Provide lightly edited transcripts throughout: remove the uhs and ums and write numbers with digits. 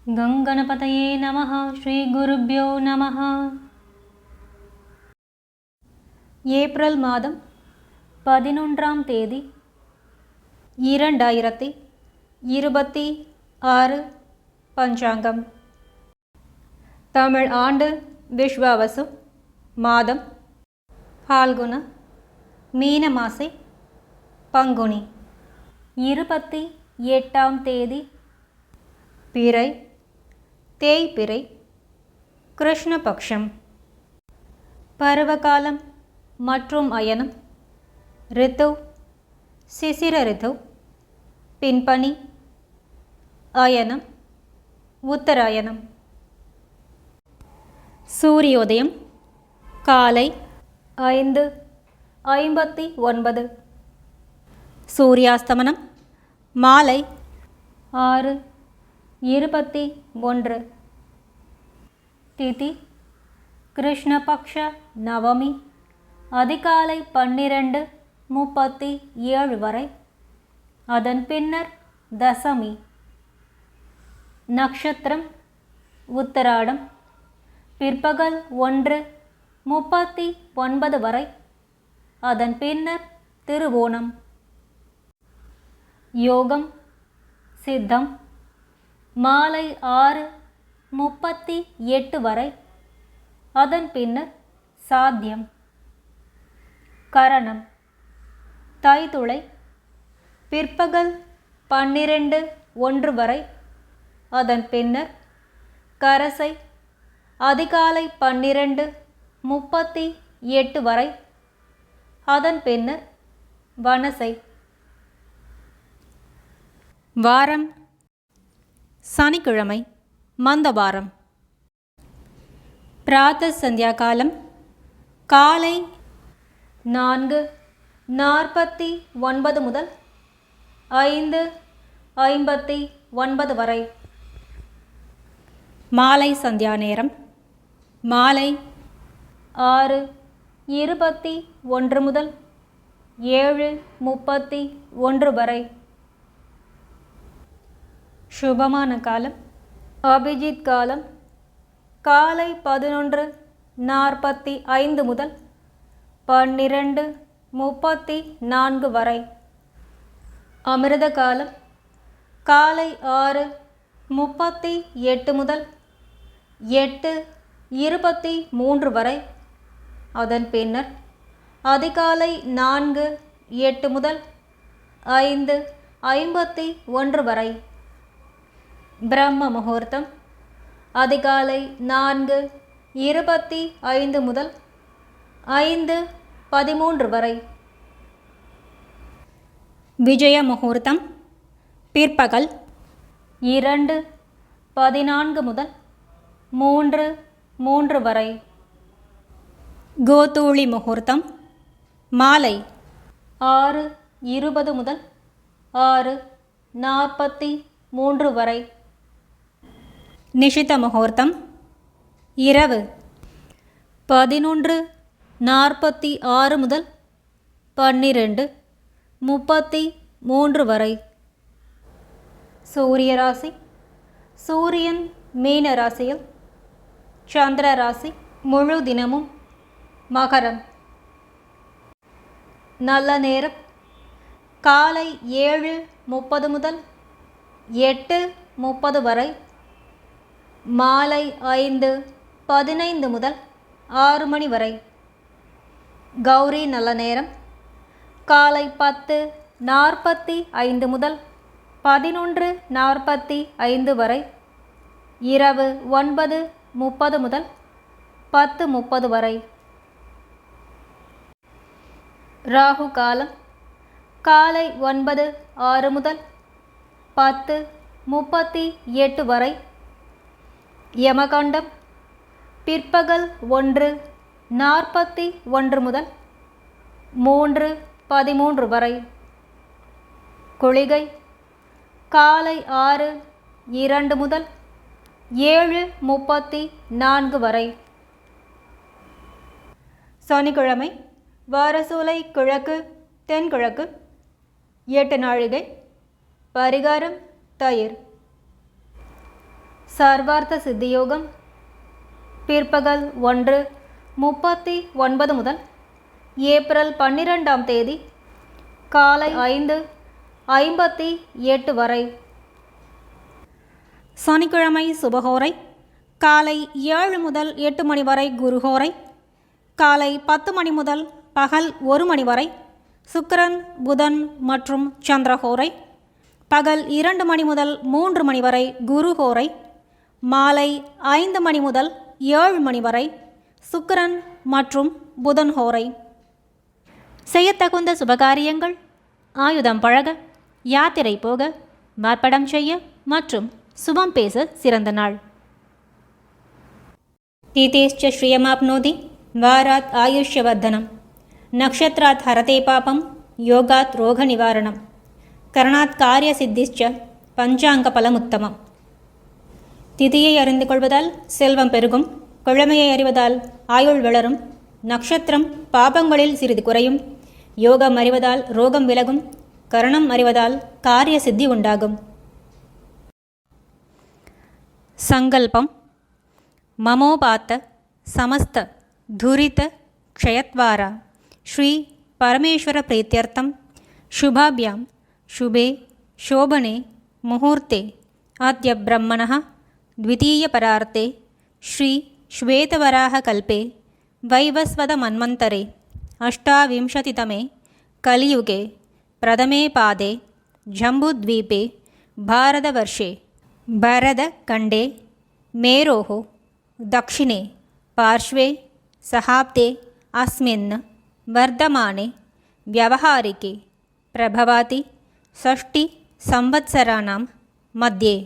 गंगणपतये नमः श्री गुरुभ्यो नमः. ஏப்ரல் மாதம் 11ஆம் தேதி 2026 பஞ்சாங்கம். தமிழ் ஆண்டு விஸ்வாவசு, மாதம் பால்குண, மீன மாசை பங்குனி, 28ஆம் தேதி பிறை, தேய்பிறை, கிருஷ்ணபக்ஷம். பருவகாலம் மற்றும் அயனம் ரித்து சிசிர ரித்து, பின்பனி, அயனம் உத்தராயணம். சூரியோதயம் காலை 5:59, சூரியாஸ்தமனம் மாலை 6:21. திதி கிருஷ்ணபக்ஷ நவமி, அதிகாலை 12:37 வரை. அதன் பின்னர் தசமி. நக்ஷத்திரம் உத்தராடம், பிற்பகல் 1:39 வரை. அதன் பின்னர் திருவோணம். யோகம் சித்தம் மாலை 6:38 வரை. அதன் பின்னர் சாத்தியம். கரணம் தைத்துளை, பிற்பகல் 12:01 வரை. அதன் பின்னர் கரசை, அதிகாலை 12:38 வரை. அதன் பின்னர் வனசை. வாரம் சனிக்கிழமை மந்தவாரம். பிராத்த சந்தியா காலம் காலை 4:49 முதல் 5:59 வரை. மாலை சந்தியா நேரம் மாலை 6:21 முதல் 7:31 வரை. சுபமான காலம் அபிஜித் காலம் காலை 11:45 முதல் 12:34 வரை. அமிர்த காலம் காலை 6:38 முதல் 8:23 வரை. அதன் பின்னர் அதிகாலை 4:08 முதல் 5:51 வரை. பிரம்ம முகூர்த்தம் அதிகாலை 4:25 முதல் 5:13 வரை. விஜய முகூர்த்தம் பிற்பகல் 2:14 முதல் 3:03 வரை. கோதூளி முகூர்த்தம் மாலை 6:20 முதல் 6:43 வரை. நிஷித முகூர்த்தம் இரவு 11:46 முதல் 12:33 வரை. சூரிய ராசி சூரியன் மீன ராசியில், சந்திர ராசி முழு தினமும் மகரம். நல்ல நேரம் காலை 7:30 முதல் 8:30 வரை. மாலை 5:15 முதல் 6 மணி வரை. கௌரி நல்ல நேரம் காலை 10:45 முதல் 11:45 வரை. இரவு 9:30 முதல் 10:30 வரை. ராகு காலம் காலை 9:06 முதல் 10:38 வரை. யமகண்டம் பிற்பகல் 1:41 முதல் 3:13 வரை. குளிகை காலை 6:02 முதல் 7:34 வரை. சனிக்கிழமை வாரசூலை கிழக்கு தென்கிழக்கு 8 நாழிகை. பரிகாரம் தயிர். சர்வார்த்த சித்தியோகம் பிற்பகல் 1:39 முதல் ஏப்ரல் 12ஆம் தேதி காலை 5:58 வரை. சனிக்கிழமை சுபஹோரை காலை 7 முதல் 8 மணி வரை குருஹோரை, காலை 10 மணி முதல் பகல் 1 மணி வரை சுக்கிரன் புதன் மற்றும் சந்திரஹோரை, பகல் 2 மணி முதல் 3 மணி வரை குருஹோரை, மாலை 5 மணி முதல் 7 மணி வரை சுக்கிரன் மற்றும் புதன் ஹோரை. செய்யத்தகுந்த சுபகாரியங்கள்: ஆயுதம் பழக, யாத்திரை போக, மார்ப்படம் செய்ய மற்றும் சுபம் பேச சிறந்த நாள். தீதேஷ்ச ஸ்ரீயமாப்னோதி வாராத் ஆயுஷ்யவர்தனம், நக்ஷத்ராத் ஹரதே பாபம், யோகாத் ரோக நிவாரணம், கரணாத் காரிய சித்திஷ்ச பஞ்சாங்க பலமுத்தமம். திதியை அறிந்து கொள்வதால் செல்வம் பெருகும், கிழமையை அறிவதால் ஆயுள் வளரும், நக்ஷத்திரம் பாபங்களில் சிறிது குறையும், யோகம் அறிவதால் ரோகம் விலகும், கரணம் அறிவதால் காரிய சித்தி உண்டாகும். சங்கல்பம்: மமோபாத்த சமஸ்த துரித க்ஷயத்வாரா ஸ்ரீ பரமேஸ்வர பிரீத்யர்த்தம் சுபாபியாம் சுபே சோபனே முகூர்த்தே ஆத்ய பிரம்மணः த்விதீய பரார்த்தே ஸ்ரீ ஸ்வேதவராக கல்பே வைவஸ்வத மன்வந்தரே அஷ்டாவிंशतितमे கலியுகே பிரதமே பாதே ஜம்புத்வீபே பாரதவர்ஷே பரதகண்டே மேரோः दक्षिणे पार्श्वे सहाब्दे अस्मिन् वर्धमाने व्यावहारिके प्रभवाति 6 संवत्सराणां मध्ये.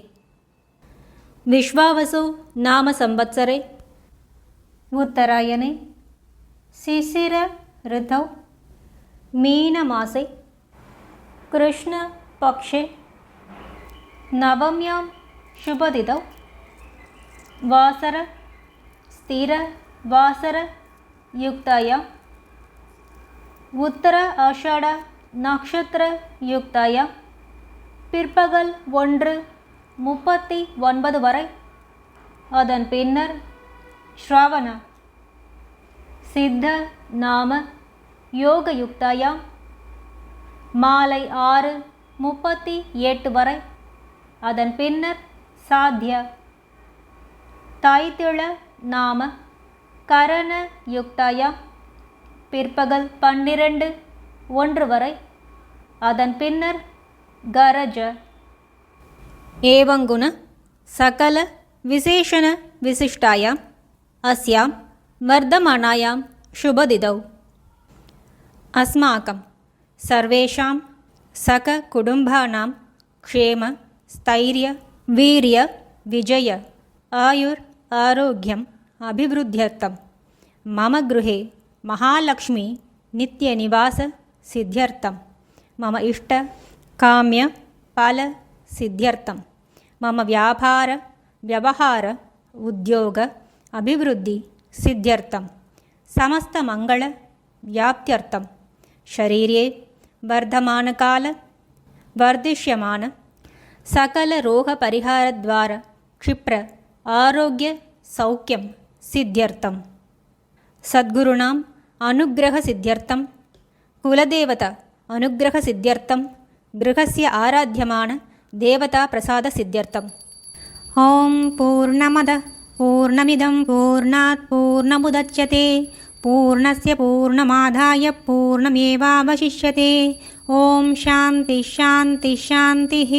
विश्वावसु नाम संवत्सरे उत्तरायणे शिशिर ऋतौ मीनमासे कृष्णपक्षे नवम्यां शुभतिथौ वासर स्थिर वासर युक्तायां उत्तर आषाढ़ नक्षत्र युक्तायां பிற்பகல் 1:39 வரை, அதன் பின்னர் ஸ்ராவண சித்த நாம யோக யுக்தாயாம் மாலை 6:38 வரை, அதன் பின்னர் சாத்திய தைத்திள நாம கரண யுக்தாயாம் பிற்பகல் 12:01 வரை, அதன் பின்னர் கரஜ. ஏவங்குண சகல விசேஷண விசிஷ்டாயாம் அஸ்யாம் வர்தமானாயாம் சுபதிதௌ அஸ்மாகம் சர்வேஷாம் சக குடும்பானாம் க்ஷேம ஸ்தைர்ய வீரிய விஜய ஆயுர் ஆரோக்கியம் அபிவிருத்தியர்த்தம் மம गृहे महालक्ष्मी नित्यनिवास सिद्ध्यर्थं मम इष्ट काम्य फल सिद्ध्यर्थं मम व्यापार व्यवहार उद्योग अभिवृद्धि सिद्ध्यर्थं समस्त मंगल व्याप्त्यर्थं शरीरे वर्धमानकाल वर्धिष्यमान सकल रोग परिहार द्वारा क्षिप्र आरोग्य सौख्यं सिद्ध्यर्थं सद्गुरूणाम् अनुग्रह सिद्ध्यर्थं कुलदेवता अनुग्रह सिद्ध्यर्थं गृहस्य आराध्यमान देवता प्रसाद सिद्ध्यर्थम्. ओम पूर्णमदः पूर्णमिदं पूर्णात् पूर्णमुदच्यते पूर्णस्य पूर्णमादाय पूर्णमेवावशिष्यते. ओम शान्ति शान्ति शान्तिः.